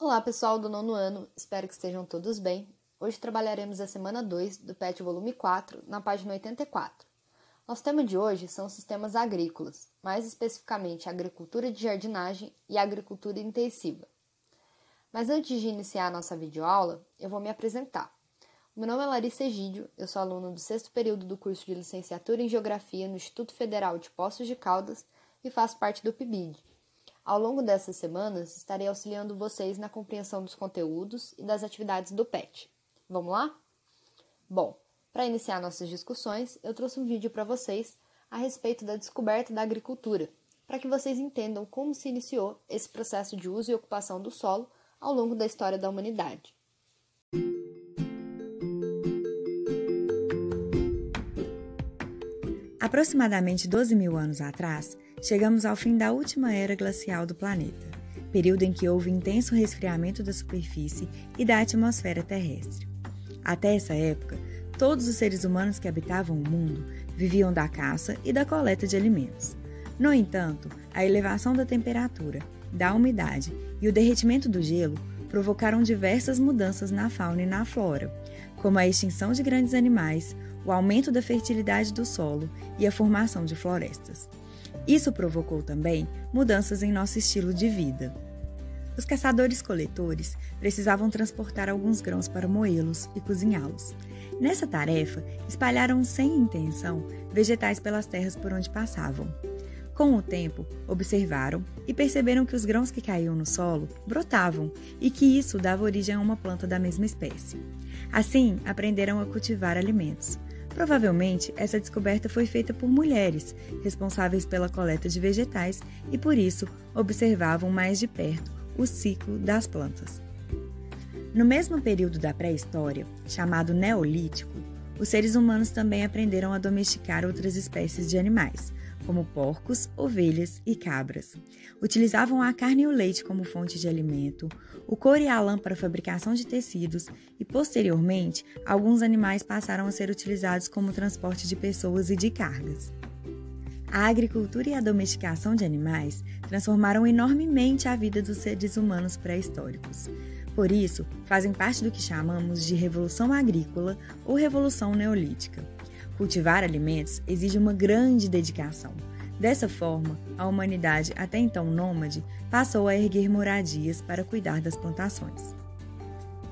Olá pessoal do nono ano, espero que estejam todos bem. Hoje trabalharemos a semana 2 do PET volume 4, na página 84. Nosso tema de hoje são sistemas agrícolas, mais especificamente a agricultura de jardinagem e a agricultura intensiva. Mas antes de iniciar a nossa videoaula, eu vou me apresentar. Meu nome é Larissa Egídio, eu sou aluno do 6º período do curso de licenciatura em Geografia no Instituto Federal de Poços de Caldas e faço parte do PIBID. Ao longo dessas semanas, estarei auxiliando vocês na compreensão dos conteúdos e das atividades do PET. Vamos lá? Bom, para iniciar nossas discussões, eu trouxe um vídeo para vocês a respeito da descoberta da agricultura, para que vocês entendam como se iniciou esse processo de uso e ocupação do solo ao longo da história da humanidade. Aproximadamente 12 mil anos atrás, chegamos ao fim da última era glacial do planeta, período em que houve intenso resfriamento da superfície e da atmosfera terrestre. Até essa época, todos os seres humanos que habitavam o mundo viviam da caça e da coleta de alimentos. No entanto, a elevação da temperatura, da umidade e o derretimento do gelo provocaram diversas mudanças na fauna e na flora, como a extinção de grandes animais, o aumento da fertilidade do solo e a formação de florestas. Isso provocou também mudanças em nosso estilo de vida. Os caçadores-coletores precisavam transportar alguns grãos para moê-los e cozinhá-los. Nessa tarefa, espalharam sem intenção vegetais pelas terras por onde passavam. Com o tempo, observaram e perceberam que os grãos que caíam no solo brotavam e que isso dava origem a uma planta da mesma espécie. Assim, aprenderam a cultivar alimentos. Provavelmente, essa descoberta foi feita por mulheres, responsáveis pela coleta de vegetais e, por isso, observavam mais de perto o ciclo das plantas. No mesmo período da pré-história, chamado Neolítico, os seres humanos também aprenderam a domesticar outras espécies de animais, como porcos, ovelhas e cabras. Utilizavam a carne e o leite como fonte de alimento, o couro e a lã para a fabricação de tecidos e, posteriormente, alguns animais passaram a ser utilizados como transporte de pessoas e de cargas. A agricultura e a domesticação de animais transformaram enormemente a vida dos seres humanos pré-históricos. Por isso, fazem parte do que chamamos de Revolução Agrícola ou Revolução Neolítica. Cultivar alimentos exige uma grande dedicação. Dessa forma, a humanidade, até então nômade, passou a erguer moradias para cuidar das plantações.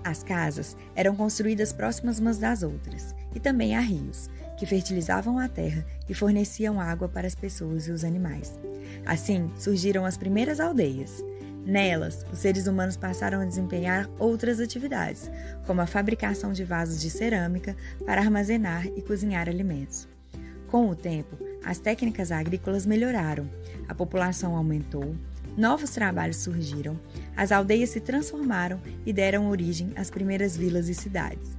As casas eram construídas próximas umas das outras, e também há rios, que fertilizavam a terra e forneciam água para as pessoas e os animais. Assim, surgiram as primeiras aldeias. Nelas, os seres humanos passaram a desempenhar outras atividades, como a fabricação de vasos de cerâmica para armazenar e cozinhar alimentos. Com o tempo, as técnicas agrícolas melhoraram, a população aumentou, novos trabalhos surgiram, as aldeias se transformaram e deram origem às primeiras vilas e cidades.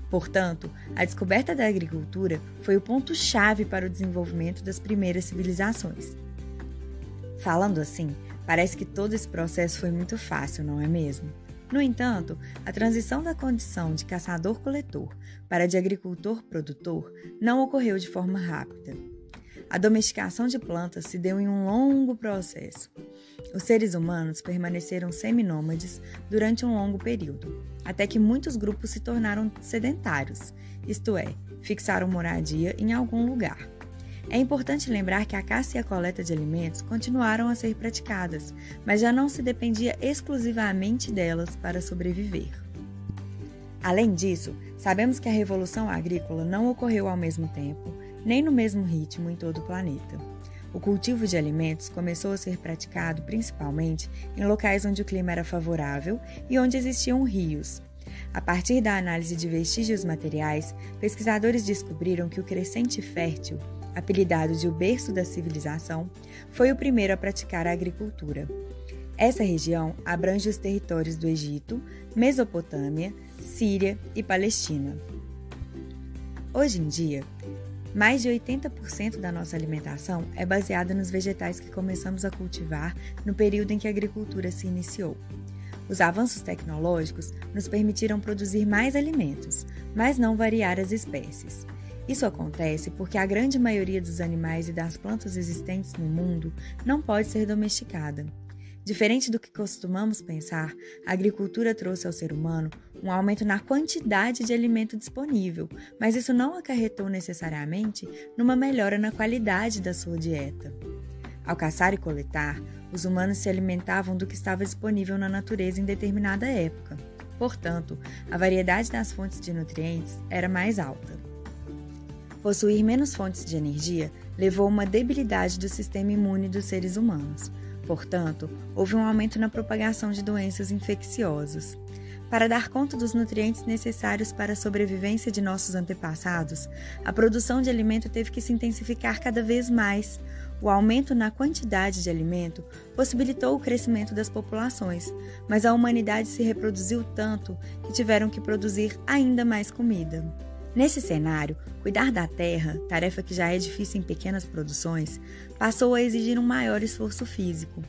Portanto, a descoberta da agricultura foi o ponto-chave para o desenvolvimento das primeiras civilizações. Falando assim, parece que todo esse processo foi muito fácil, não é mesmo? No entanto, a transição da condição de caçador-coletor para a de agricultor-produtor não ocorreu de forma rápida. A domesticação de plantas se deu em um longo processo. Os seres humanos permaneceram seminômades durante um longo período, até que muitos grupos se tornaram sedentários, isto é, fixaram moradia em algum lugar. É importante lembrar que a caça e a coleta de alimentos continuaram a ser praticadas, mas já não se dependia exclusivamente delas para sobreviver. Além disso, sabemos que a Revolução Agrícola não ocorreu ao mesmo tempo, nem no mesmo ritmo em todo o planeta. O cultivo de alimentos começou a ser praticado principalmente em locais onde o clima era favorável e onde existiam rios. A partir da análise de vestígios materiais, pesquisadores descobriram que o Crescente Fértil, apelidado de o berço da civilização, foi o primeiro a praticar a agricultura. Essa região abrange os territórios do Egito, Mesopotâmia, Síria e Palestina. Hoje em dia, mais de 80% da nossa alimentação é baseada nos vegetais que começamos a cultivar no período em que a agricultura se iniciou. Os avanços tecnológicos nos permitiram produzir mais alimentos, mas não variar as espécies. Isso acontece porque a grande maioria dos animais e das plantas existentes no mundo não pode ser domesticada. Diferente do que costumamos pensar, a agricultura trouxe ao ser humano um aumento na quantidade de alimento disponível, mas isso não acarretou necessariamente numa melhora na qualidade da sua dieta. Ao caçar e coletar, os humanos se alimentavam do que estava disponível na natureza em determinada época. Portanto, a variedade das fontes de nutrientes era mais alta. Possuir menos fontes de energia levou a uma debilidade do sistema imune dos seres humanos. Portanto, houve um aumento na propagação de doenças infecciosas. Para dar conta dos nutrientes necessários para a sobrevivência de nossos antepassados, a produção de alimento teve que se intensificar cada vez mais. O aumento na quantidade de alimento possibilitou o crescimento das populações, mas a humanidade se reproduziu tanto que tiveram que produzir ainda mais comida. Nesse cenário, cuidar da terra, tarefa que já é difícil em pequenas produções, passou a exigir um maior esforço físico.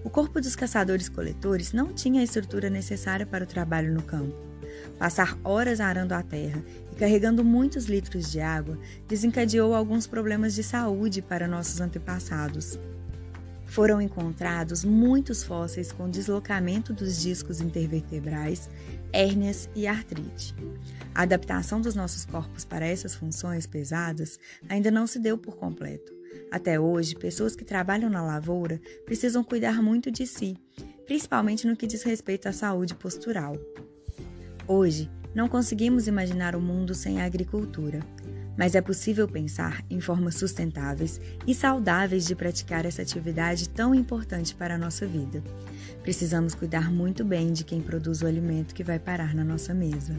O corpo dos caçadores-coletores não tinha a estrutura necessária para o trabalho no campo. Passar horas arando a terra e carregando muitos litros de água desencadeou alguns problemas de saúde para nossos antepassados. Foram encontrados muitos fósseis com deslocamento dos discos intervertebrais, hérnias e artrite. A adaptação dos nossos corpos para essas funções pesadas ainda não se deu por completo. Até hoje, pessoas que trabalham na lavoura precisam cuidar muito de si, principalmente no que diz respeito à saúde postural. Hoje, não conseguimos imaginar o mundo sem a agricultura, mas é possível pensar em formas sustentáveis e saudáveis de praticar essa atividade tão importante para a nossa vida. Precisamos cuidar muito bem de quem produz o alimento que vai parar na nossa mesa.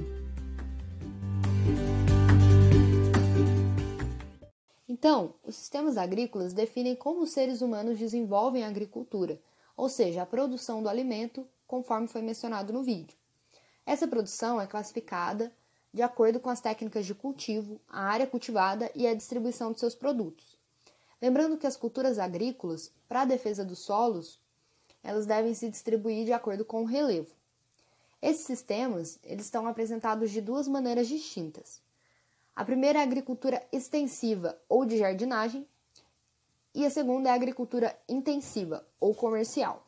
Então, os sistemas agrícolas definem como os seres humanos desenvolvem a agricultura, ou seja, a produção do alimento, conforme foi mencionado no vídeo. Essa produção é classificada de acordo com as técnicas de cultivo, a área cultivada e a distribuição de seus produtos. Lembrando que as culturas agrícolas, para a defesa dos solos, elas devem se distribuir de acordo com o relevo. Esses sistemas eles estão apresentados de duas maneiras distintas. A primeira é a agricultura extensiva ou de jardinagem e a segunda é a agricultura intensiva ou comercial.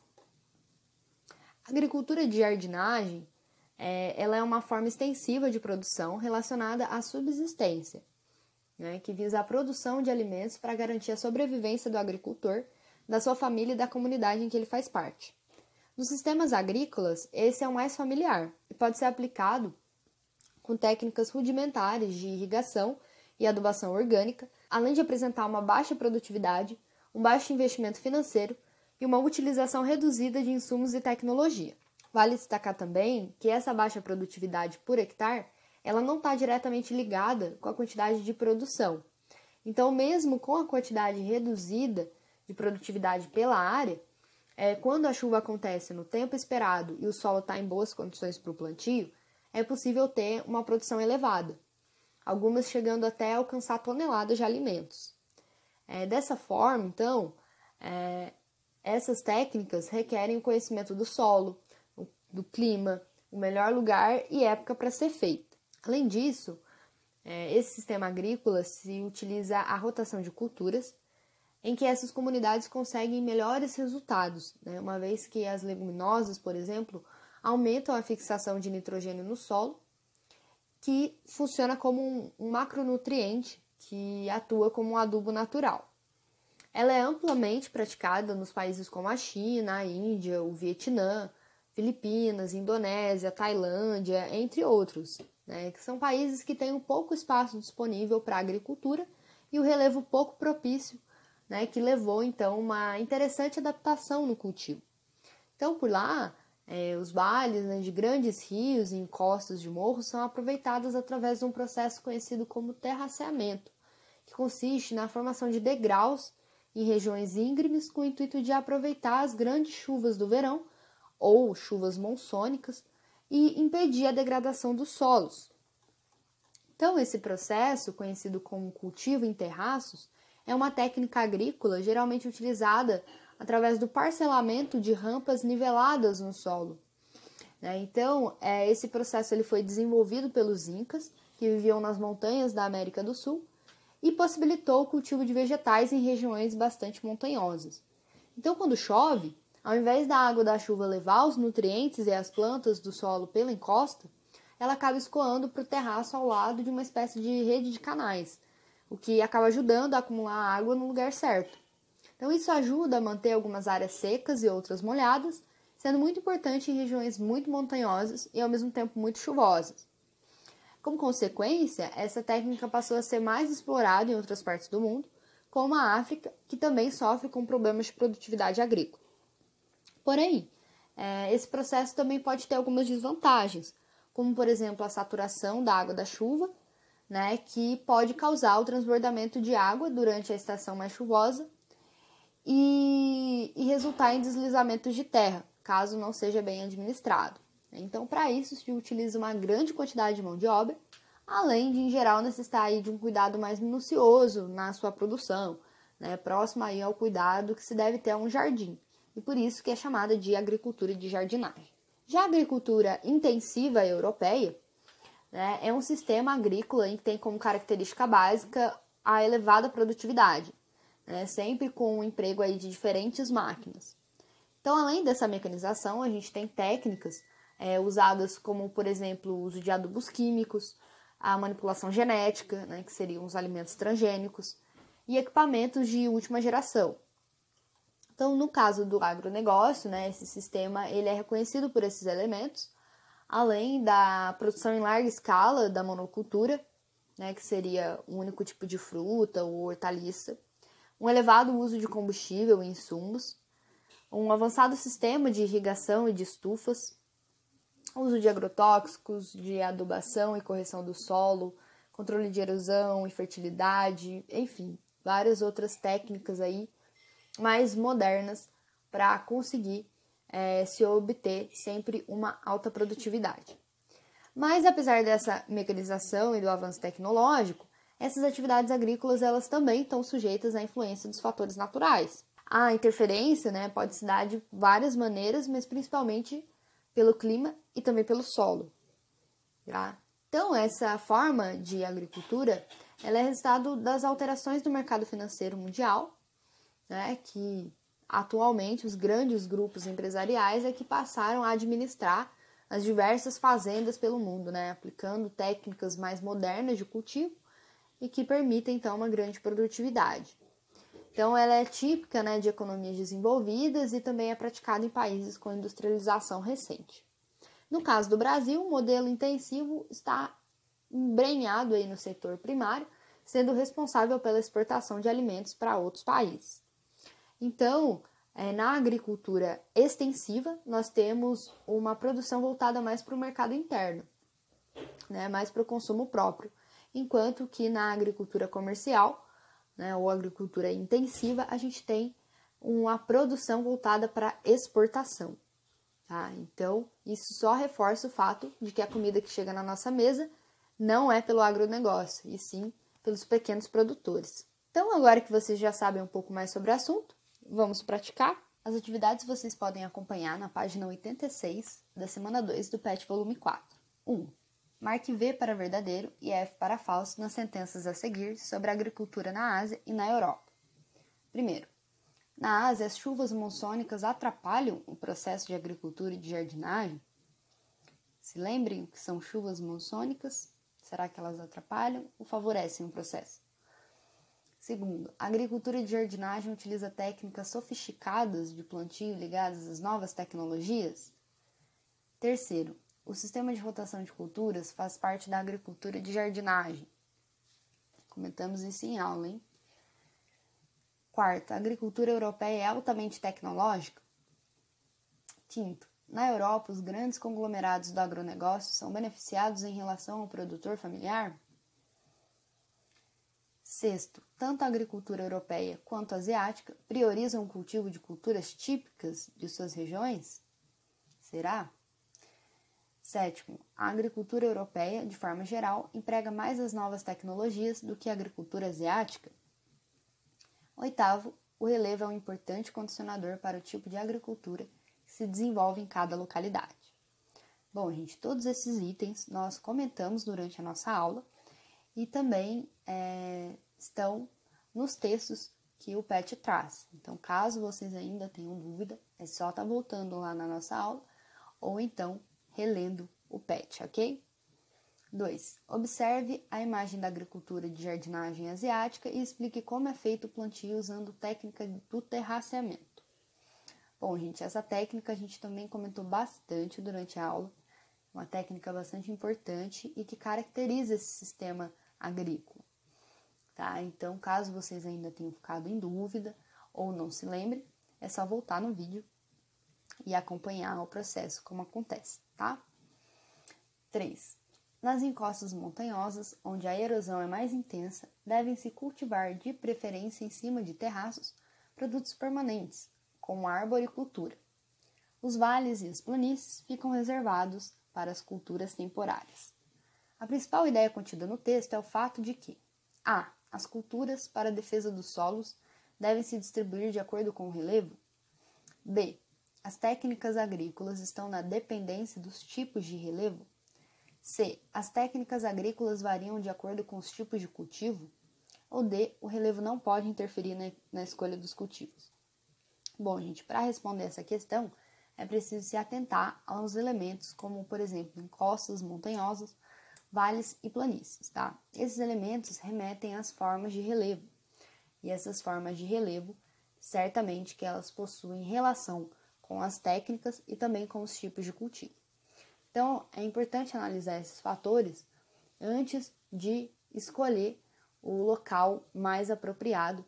A agricultura de jardinagem ela é uma forma extensiva de produção relacionada à subsistência, que visa a produção de alimentos para garantir a sobrevivência do agricultor, da sua família e da comunidade em que ele faz parte. Nos sistemas agrícolas, esse é o mais familiar e pode ser aplicado com técnicas rudimentares de irrigação e adubação orgânica, além de apresentar uma baixa produtividade, um baixo investimento financeiro e uma utilização reduzida de insumos e tecnologia. Vale destacar também que essa baixa produtividade por hectare, ela não está diretamente ligada com a quantidade de produção. Então, mesmo com a quantidade reduzida de produtividade pela área, quando a chuva acontece no tempo esperado e o solo está em boas condições para o plantio, é possível ter uma produção elevada, algumas chegando até a alcançar toneladas de alimentos. Dessa forma, então, essas técnicas requerem o conhecimento do solo, do clima, o melhor lugar e época para ser feito. Além disso, esse sistema agrícola se utiliza a rotação de culturas, em que essas comunidades conseguem melhores resultados, uma vez que as leguminosas, por exemplo, aumentam a fixação de nitrogênio no solo, que funciona como um macronutriente que atua como um adubo natural. Ela é amplamente praticada nos países como a China, a Índia, o Vietnã, Filipinas, Indonésia, Tailândia, entre outros, que são países que têm um pouco espaço disponível para a agricultura e o relevo pouco propício, que levou então uma interessante adaptação no cultivo. Então, por lá, os vales de grandes rios e encostas de morros são aproveitados através de um processo conhecido como terraceamento, que consiste na formação de degraus em regiões íngremes com o intuito de aproveitar as grandes chuvas do verão ou chuvas monsônicas e impedir a degradação dos solos. Então, esse processo, conhecido como cultivo em terraços, é uma técnica agrícola geralmente utilizada através do parcelamento de rampas niveladas no solo. Então, esse processo ele foi desenvolvido pelos incas, que viviam nas montanhas da América do Sul, e possibilitou o cultivo de vegetais em regiões bastante montanhosas. Então, quando chove, Ao invés da água da chuva levar os nutrientes e as plantas do solo pela encosta, ela acaba escoando para o terraço ao lado de uma espécie de rede de canais, o que acaba ajudando a acumular água no lugar certo. Então isso ajuda a manter algumas áreas secas e outras molhadas, sendo muito importante em regiões muito montanhosas e ao mesmo tempo muito chuvosas. Como consequência, essa técnica passou a ser mais explorada em outras partes do mundo, como a África, que também sofre com problemas de produtividade agrícola. Porém, esse processo também pode ter algumas desvantagens, como, por exemplo, a saturação da água da chuva, né, que pode causar o transbordamento de água durante a estação mais chuvosa e resultar em deslizamentos de terra, caso não seja bem administrado. Então, para isso, se utiliza uma grande quantidade de mão de obra, além de, em geral, necessitar aí de um cuidado mais minucioso na sua produção, né, próximo aí ao cuidado que se deve ter a um jardim, e por isso que é chamada de agricultura de jardinagem. Já a agricultura intensiva europeia, né, é um sistema agrícola que tem como característica básica a elevada produtividade, né, sempre com o emprego aí de diferentes máquinas. Então, além dessa mecanização, a gente tem técnicas usadas como, por exemplo, o uso de adubos químicos, a manipulação genética, né, que seriam os alimentos transgênicos, e equipamentos de última geração. Então, no caso do agronegócio, né, esse sistema ele é reconhecido por esses elementos, além da produção em larga escala da monocultura, né, que seria um único tipo de fruta ou hortaliça, um elevado uso de combustível e insumos, um avançado sistema de irrigação e de estufas, uso de agrotóxicos, de adubação e correção do solo, controle de erosão e fertilidade, enfim, várias outras técnicas aí mais modernas para conseguir se obter sempre uma alta produtividade. Mas apesar dessa mecanização e do avanço tecnológico, essas atividades agrícolas elas também estão sujeitas à influência dos fatores naturais. A interferência, né, pode se dar de várias maneiras, mas principalmente pelo clima e também pelo solo. Tá? Então, essa forma de agricultura ela é resultado das alterações do mercado financeiro mundial, né, que atualmente os grandes grupos empresariais é que passaram a administrar as diversas fazendas pelo mundo, né, aplicando técnicas mais modernas de cultivo e que permitem, então, uma grande produtividade. Então, ela é típica, né, de economias desenvolvidas e também é praticada em países com industrialização recente. No caso do Brasil, o modelo intensivo está embrenhado aí no setor primário, sendo responsável pela exportação de alimentos para outros países. Então, na agricultura extensiva, nós temos uma produção voltada mais para o mercado interno, né, mais para o consumo próprio, enquanto que na agricultura comercial, né, ou agricultura intensiva, a gente tem uma produção voltada para exportação. Tá? Então, isso só reforça o fato de que a comida que chega na nossa mesa não é pelo agronegócio, e sim pelos pequenos produtores. Então, agora que vocês já sabem um pouco mais sobre o assunto, vamos praticar? As atividades vocês podem acompanhar na página 86 da semana 2 do PET volume 4. 1. Marque V para verdadeiro e F para falso nas sentenças a seguir sobre a agricultura na Ásia e na Europa. Primeiro, na Ásia, as chuvas monsônicas atrapalham o processo de agricultura e de jardinagem? Se lembrem o que são chuvas monsônicas? Será que elas atrapalham ou favorecem o processo? Segundo, a agricultura de jardinagem utiliza técnicas sofisticadas de plantio ligadas às novas tecnologias? Terceiro, o sistema de rotação de culturas faz parte da agricultura de jardinagem. Comentamos isso em aula, hein? Quarto, a agricultura europeia é altamente tecnológica? Quinto, na Europa, os grandes conglomerados do agronegócio são beneficiados em relação ao produtor familiar? Sexto, tanto a agricultura europeia quanto a asiática priorizam o cultivo de culturas típicas de suas regiões? Será? Sétimo, a agricultura europeia, de forma geral, emprega mais as novas tecnologias do que a agricultura asiática? Oitavo, o relevo é um importante condicionador para o tipo de agricultura que se desenvolve em cada localidade. Bom, gente, todos esses itens nós comentamos durante a nossa aula e também estão nos textos que o PET traz. Então, caso vocês ainda tenham dúvida, é só estar voltando lá na nossa aula ou então relendo o PET, ok? 2. Observe a imagem da agricultura de jardinagem asiática e explique como é feito o plantio usando técnica do terraceamento. Bom, gente, essa técnica a gente também comentou bastante durante a aula, uma técnica bastante importante e que caracteriza esse sistema agrícola. Tá? Então, caso vocês ainda tenham ficado em dúvida ou não se lembrem, é só voltar no vídeo e acompanhar o processo como acontece, tá? 3. Nas encostas montanhosas, onde a erosão é mais intensa, devem-se cultivar de preferência em cima de terraços produtos permanentes, como a arboricultura. Os vales e as planícies ficam reservados para as culturas temporárias. A principal ideia contida no texto é o fato de que a. As culturas para a defesa dos solos devem se distribuir de acordo com o relevo. B. As técnicas agrícolas estão na dependência dos tipos de relevo. C. As técnicas agrícolas variam de acordo com os tipos de cultivo. Ou D. O relevo não pode interferir na escolha dos cultivos. Bom, gente, para responder essa questão, é preciso se atentar aos elementos como, por exemplo, encostas montanhosas, vales e planícies, tá? Esses elementos remetem às formas de relevo. E essas formas de relevo, certamente que elas possuem relação com as técnicas e também com os tipos de cultivo. Então, é importante analisar esses fatores antes de escolher o local mais apropriado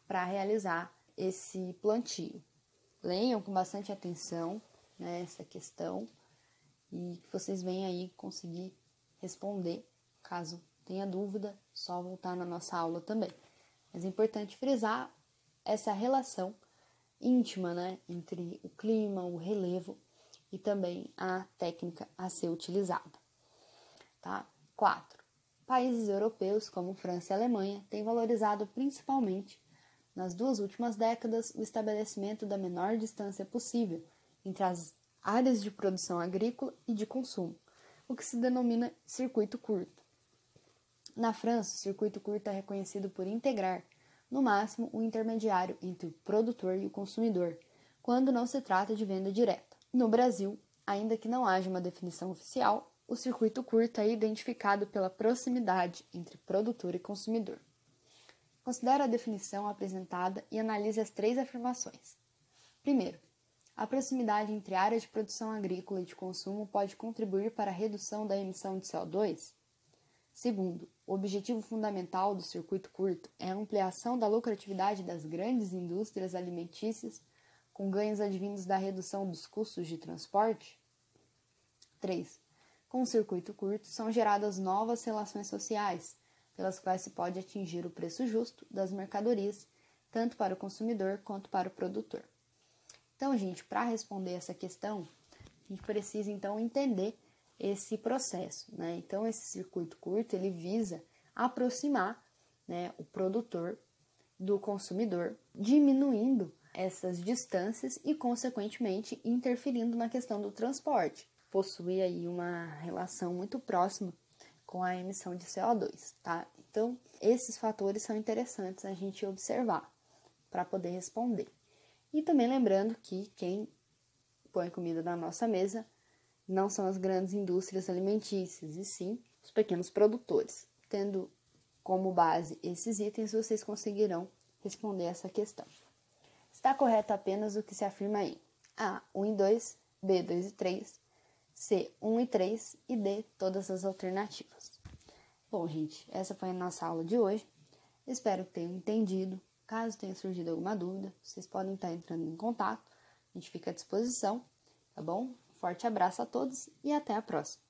para realizar esse plantio. Leiam com bastante atenção, né, essa questão e que vocês venham aí conseguir responder. Caso tenha dúvida, só voltar na nossa aula também. Mas é importante frisar essa relação íntima, né, entre o clima, o relevo e também a técnica a ser utilizada. Tá? 4. Países europeus como França e Alemanha têm valorizado principalmente nas 2 últimas décadas o estabelecimento da menor distância possível entre as áreas de produção agrícola e de consumo, o que se denomina circuito curto. Na França, o circuito curto é reconhecido por integrar, no máximo, o intermediário entre o produtor e o consumidor, quando não se trata de venda direta. No Brasil, ainda que não haja uma definição oficial, o circuito curto é identificado pela proximidade entre produtor e consumidor. Considere a definição apresentada e analise as 3 afirmações. Primeiro, a proximidade entre áreas de produção agrícola e de consumo pode contribuir para a redução da emissão de CO2? Segundo, o objetivo fundamental do circuito curto é a ampliação da lucratividade das grandes indústrias alimentícias, com ganhos advindos da redução dos custos de transporte? 3. Com o circuito curto são geradas novas relações sociais, pelas quais se pode atingir o preço justo das mercadorias, tanto para o consumidor quanto para o produtor. Então, gente, para responder essa questão, a gente precisa, então, entender esse processo, né? Então, esse circuito curto, ele visa aproximar, né, o produtor do consumidor, diminuindo essas distâncias e, consequentemente, interferindo na questão do transporte. Possui aí uma relação muito próxima com a emissão de CO2, tá? Então, esses fatores são interessantes a gente observar para poder responder. E também lembrando que quem põe comida na nossa mesa não são as grandes indústrias alimentícias, e sim os pequenos produtores. Tendo como base esses itens, vocês conseguirão responder essa questão. Está correto apenas o que se afirma em A, 1 e 2, B, 2 e 3, C, 1 e 3 e D, todas as alternativas. Bom, gente, essa foi a nossa aula de hoje. Espero que tenham entendido. Caso tenha surgido alguma dúvida, vocês podem estar entrando em contato. A gente fica à disposição, tá bom? Forte abraço a todos e até a próxima!